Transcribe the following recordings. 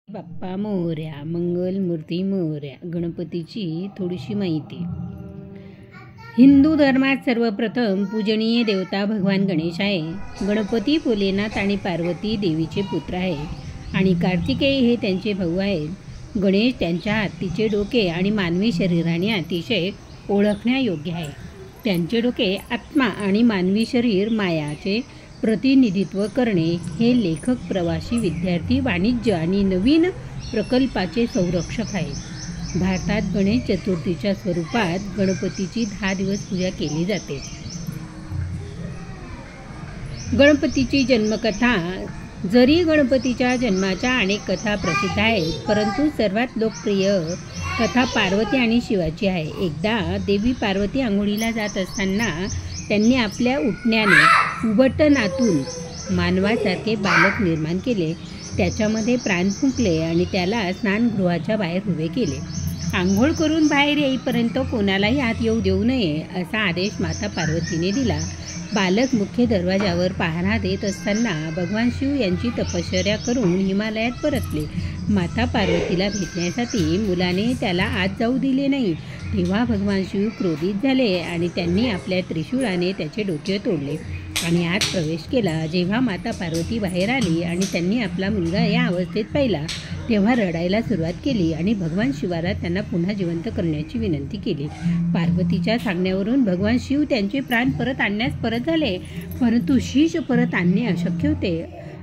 बाप्पा मोरया, मंगलमूर्ती मोरया. गणपतीची थोडीशी माहिती. हिंदू धर्मात सर्वप्रथम पूजनीय देवता भगवान गणेश आहे. गणपती भोलेनाथ आणि पार्वती देवीचे पुत्र आहे आणि कार्तिकेय हे त्यांचे भाऊ आहेत. गणेश त्यांच्या हत्तीचे डोके आणि मानवी शरीराने अतिशय ओळखण्यायोग्य आहे. त्यांचे डोके आत्मा आणि मानवी शरीर मायाचे प्रतिनिधित्व करणे हे लेखक, प्रवासी, विद्यार्थी, वाणिज्य आणि नवीन प्रकल्पाचे संरक्षक आहेत. भारतात गणेश चतुर्थीच्या स्वरूपात गणपतीची 10 दिवस पूजा केली जाते. गणपतीची जन्मकथा. जरी गणपतीच्या जन्माच्या अनेक कथा प्रसिद्ध आहेत, परंतु सर्वात लोकप्रिय कथा पार्वती आणि शिवाची आहे. एकदा देवी पार्वती आंघोळीला जात असताना त्यांनी आपल्या उटण्याने उबटणातून मानवासारखे बालक निर्माण केले. त्याच्यामध्ये प्राण फुंकले आणि त्याला स्नानगृहाच्या बाहेर उभे केले. आंघोळ करून बाहेर येईपर्यंत कोणालाही आत येऊ देऊ नये असा आदेश माता पार्वतीने दिला. बालक मुख्य दरवाजावर पहारा देत असताना भगवान शिव यांची तपश्चर्या करून हिमालयात परतले. माता पार्वतीला भेटण्यासाठी मुलाने त्याला आत जाऊ दिले नाही. तेव्हा भगवान शिव क्रोधित झाले आणि त्यांनी आपल्या त्रिशूळाने त्याचे डोके तोडले आणि आत प्रवेश केला. जेव्हा माता पार्वती बाहेर आली आणि त्यांनी आपला मुलगा या अवस्थेत पाहिला, तेव्हा रडायला सुरुवात केली आणि भगवान शिवाला त्यांना पुन्हा जिवंत करण्याची विनंती केली. पार्वतीच्या सांगण्यावरून भगवान शिव त्यांचे प्राण परत आणण्यास परत झाले, परंतु शीश परत आणणे अशक्य होते.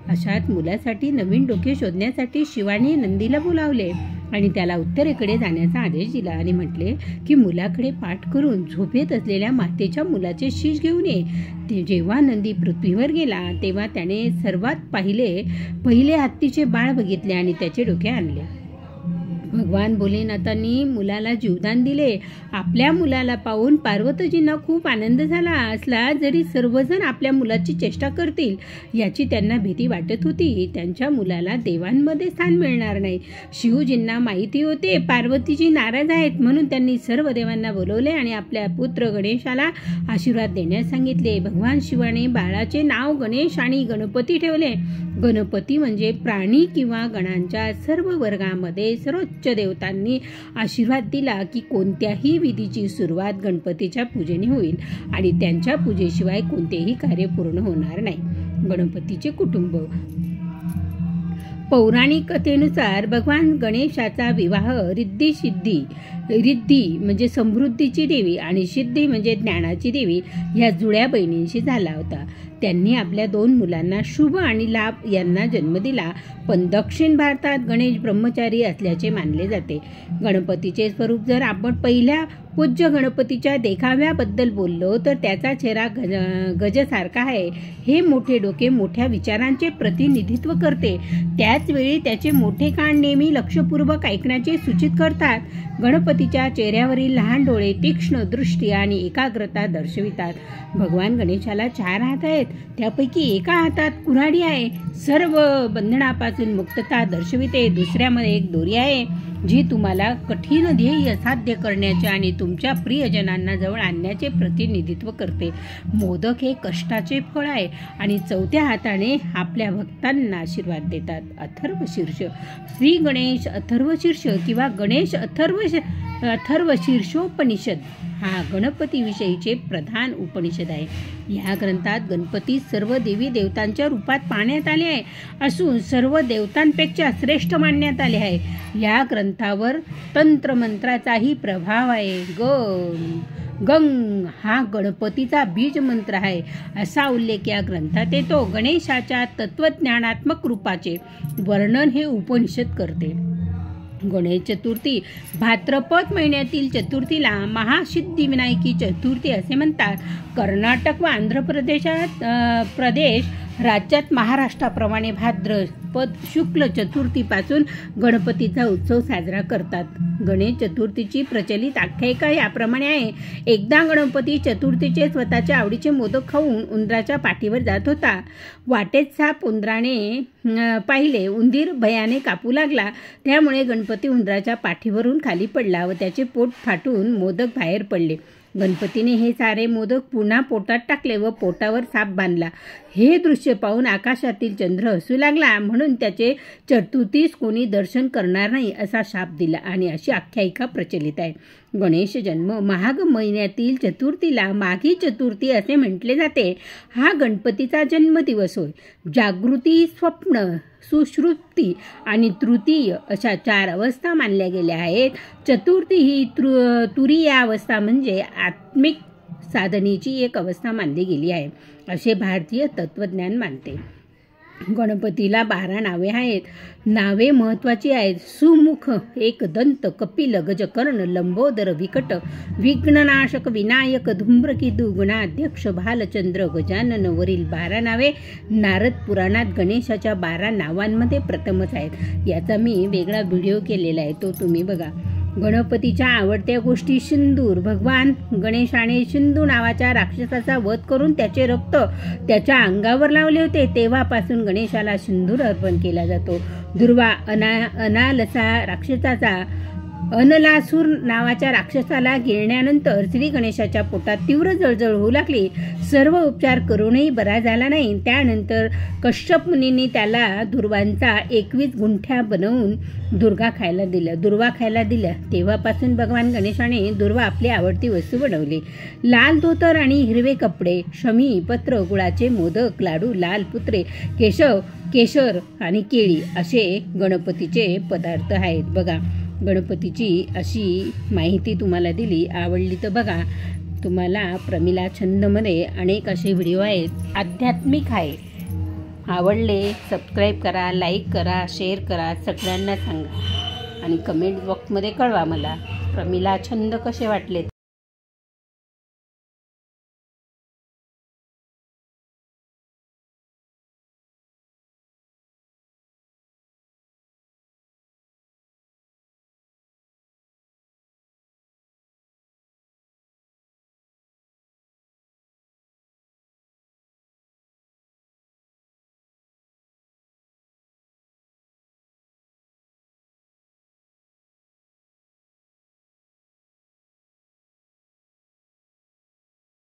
अशात मुलासाठी नवीन डोके शोधण्यासाठी शिवाने नंदीला बोलावले आणि त्याला उत्तरेकडे जाण्याचा आदेश दिला आणि म्हटले की मुलाकडे पाठ करून झोपेत असलेल्या मातेच्या मुलाचे शीश घेऊन ये. जेव्हा नंदी पृथ्वीवर गेला तेव्हा त्याने सर्वात पहिले हत्तीचे बाळ बघितले आणि त्याचे डोके आणले. भगवान भोलेनाथांनी मुलाला जीवदान दिले. आपल्या मुलाला पाहून पार्वतीजींना खूप आनंद झाला असला जरी सर्वजण आपल्या मुलाची चेष्टा करतील याची त्यांना भीती वाटत होती. त्यांच्या मुलाला देवांमध्ये स्थान मिळणार नाही. शिवजींना माहिती होते पार्वतीजी नाराज आहेत, म्हणून त्यांनी सर्व देवांना बोलवले आणि आपल्या पुत्र गणेशाला आशीर्वाद देण्यास सांगितले. भगवान शिवाने बाळाचे नाव गणेश आणि गणपती ठेवले. गणपती म्हणजे प्राणी किंवा गणांच्या सर्व वर्गामध्ये सर्वोच्च देवतांनी आशीर्वाद दिला की कोणत्याही विधीची सुरुवात गणपतीच्या पूजेने होईल आणि त्यांच्या पूजेशिवाय कोणतेही कार्य पूर्ण होणार नाही. गणपतीचे कुटुंब. पौराणिक कथेनुसार भगवान गणेशाचा विवाह रिद्धी म्हणजे समृद्धीची देवी आणि सिद्धी म्हणजे ज्ञानाची देवी ह्या जुळ्या बहिणींशी झाला होता. त्यांनी आपल्या 2 मुलांना शुभ आणि लाभ यांना जन्म दिला. पण दक्षिण भारतात गणेश ब्रह्मचारी असल्याचे मानले जाते. गणपतीचे स्वरूप. जर आपण पहिल्या पूज्य गणपतीच्या देखाव्याबद्दल बोललो तर त्याचा चेहरा गजसारखा आहे. हे मोठे डोके मोठ्या विचारांचे प्रतिनिधित्व करते. त्याचवेळी त्याचे मोठे कान नेहमी लक्षपूर्वक ऐकण्याचे सूचित करतात. गणपतीच्या चेहऱ्यावरील लहान डोळे तीक्ष्ण दृष्टी आणि एकाग्रता दर्शवितात. भगवान गणेशाला 4 हात आहेत, त्यापैकी एका हातात कुऱ्हाडी आहे. सर्व बंधनापासून मुक्तता दर्शविते. दुसऱ्यामध्ये एक दोरी आहे जी तुम्हाला कठीण ध्येय साध्य करण्याचे आणि तुमच्या प्रियजनांना जवळ आणण्याचे प्रतिनिधित्व करते. मोदक हे कष्टाचे फळ आहे आणि 4थ्या हाताने आपल्या भक्तांना आशीर्वाद देतात. अथर्वशीर्ष. श्री गणेश अथर्वशीर्ष किंवा गणेश अथर्वशीर्षोपनिषद हा गणपतीविषयीचे प्रधान उपनिषद आहे. या ग्रंथात गणपती सर्व देवी देवतांच्या रूपात पाहण्यात आले आहे असून सर्व देवतांपेक्षा श्रेष्ठ मानण्यात आले आहे. या ग्रंथावर तंत्रमंत्राचाही प्रभाव आहे. गंग हा गणपतीचा बीज मंत्र आहे असा उल्लेख या ग्रंथात येतो. गणेशाच्या तत्वज्ञानात्मक रूपाचे वर्णन हे उपनिषद करते. गणेश चतुर्थी. भाद्रपद महिन्यातील चतुर्थीला महासिद्धिविनायकी चतुर्थी असे म्हणतात. कर्नाटक व आंध्र प्रदेश राज्यात महाराष्ट्राप्रमाणे भाद्रपद शुक्ल चतुर्थीपासून गणपतीचा उत्सव साजरा करतात. गणेश चतुर्थीची प्रचलित आख्यायिका याप्रमाणे आहे. एकदा गणपती चतुर्थीचे स्वतःच्या आवडीचे मोदक खाऊन उंदराच्या पाठीवर जात होता. वाटेत साप उंदराने पाहिले. उंदीर भयाने कापू लागला. त्यामुळे गणपती उंदराच्या पाठीवरून खाली पडला व त्याचे पोट फाटून मोदक बाहेर पडले. गणपतीने हे सारे मोदक पुन्हा पोटात टाकले व पोटावर साप बांधला. हे दृश्य पाहून आकाशातील चंद्र हसू लागला, म्हणून त्याचे चतुर्थीस कोणी दर्शन करणार नाही असा शाप दिला आणि अशी आख्यायिका प्रचलित आहे. गणेश जन्म माघ महिन्यातील चतुर्थीला माघी चतुर्थी असे म्हटले जाते. हा गणपतीचा जन्मदिवस होय. जागृती, स्वप्न, सुषुप्ती आणि तृतीय अशा 4 अवस्था मानल्या गेल्या आहेत. चतुर्थी ही तुरीय अवस्था म्हणजे आत्मिक साधनेची एक अवस्था मानली गेली आहे असे भारतीय तत्वज्ञान मानते. गणपतीला 12 नावे आहेत. नावे महत्त्वाची आहेत. सुमुख, एकदंत, कपिल, गजकर्ण, लंबोदर, विकट, विघ्ननाशक, विनायक, धूम्रकेतू, गणाध्यक्ष, भालचंद्र, गजानन. वरील 12 नावे नारद पुराणात गणेशाच्या 12 नावांमध्ये प्रथमच आहेत. याचा मी वेगळा व्हिडिओ केलेला आहे, तो तुम्ही बघा. गणपतीच्या आवडत्या गोष्टी सिंदूर. भगवान गणेशाने सिंधू नावाच्या राक्षसाचा वध करून त्याचे रक्त त्याच्या अंगावर लावले होते. तेव्हापासून गणेशाला सिंदूर अर्पण केला जातो. दुर्वा अनालसा राक्षसाचा अनलासूर नावाच्या राक्षसाला गिळण्यानंतर श्री गणेशाच्या पोटात तीव्र जळजळ होऊ लागली. सर्व उपचार करूनही बरा झाला नाही. त्यानंतर कश्यप मुनींनी त्याला दुर्वांचा 21 गुंठ्या बनवून दुर्वा खायला दिल्या. तेव्हापासून भगवान गणेशाने दुर्वा आपली आवडती वस्तू बनवली. लाल धोतर आणि हिरवे कपडे, शमी, पत्र, गुळाचे मोदक, लाडू, लाल पुत्रे, केशर आणि केळी असे गणपतीचे पदार्थ आहेत. बघा, गणपतीची अशी माहिती तुम्हाला दिली. आवडली तर बघा. तुम्हाला प्रमिला छंदमध्ये अनेक असे व्हिडिओ आहेत, आध्यात्मिक आहे. आवडले सबस्क्राईब करा, लाईक करा, शेअर करा, सगळ्यांना सांगा आणि कमेंट बॉक्समध्ये कळवा मला प्रमिला छंद कसे वाटले.